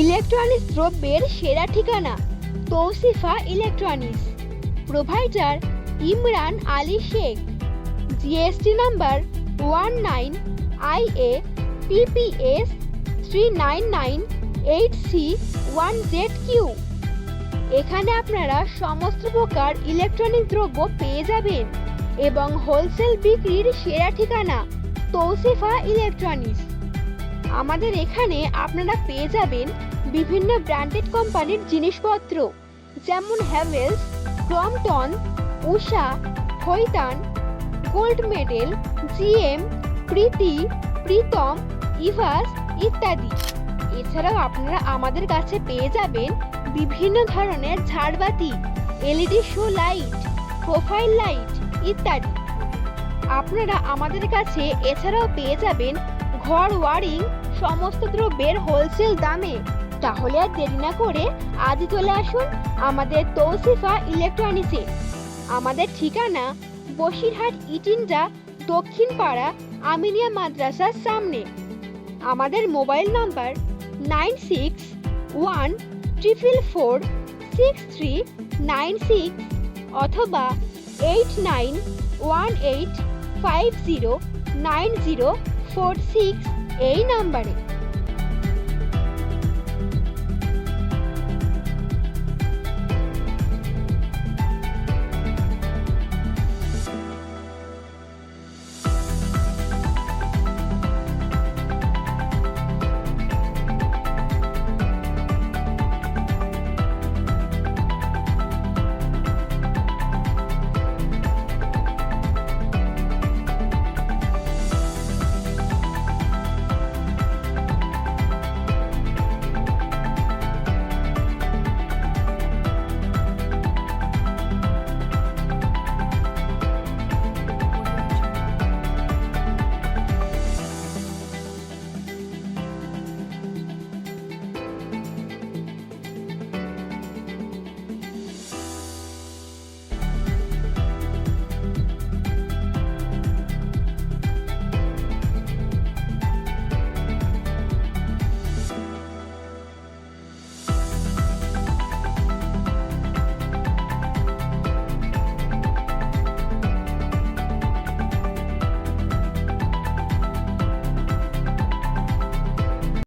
Electronics দ্রব্যের সেরা ঠিকানা Tousifa electronics. Provider Imran Ali Sheikh. GST number 19IA PPS 3998C1ZQ। এখানে আপনারা সমস্ত প্রকার ইলেকট্রনিক দ্রব্য পেয়ে যাবেন এবং হোলসেল বিক্রির সেরা ঠিকানা তৌসিফা ইলেকট্রনিক্স। আমাদের এখানে আপনারা পেয়ে যাবেন বিভিন্ন ব্র্যান্ডেড কোম্পানির জিনিসপত্র, যেমন Havells, Crompton, Usha, Khaitan, Gold Medal, GM, Preethi, Pritam, ইভাস ইত্যাদি। এছাড়াও আপনারা আমাদের কাছে পেয়ে যাবেন বিভিন্ন ধরনের ঝাড়বাতি, LED show light, profile light ইত্যাদি। আপনারা আমাদের কাছে এছাড়াও পেয়ে যাবেন ঘর ওয়ারিং সমস্ত দ্রব্যের হোলসেল দামে। তাহলে আর দেরি না করে আজই চলে আসুন আমাদের তৌসিফা ইলেকট্রনিক্সে। আমাদের ঠিকানা বসিরহাট ইটিন্ডা দক্ষিণ পাড়া আমিনিয়া মাদ্রাসার সামনে। আমাদের মোবাইল নাম্বার 9614446396 অথবা 8918509046 এই নাম্বারে।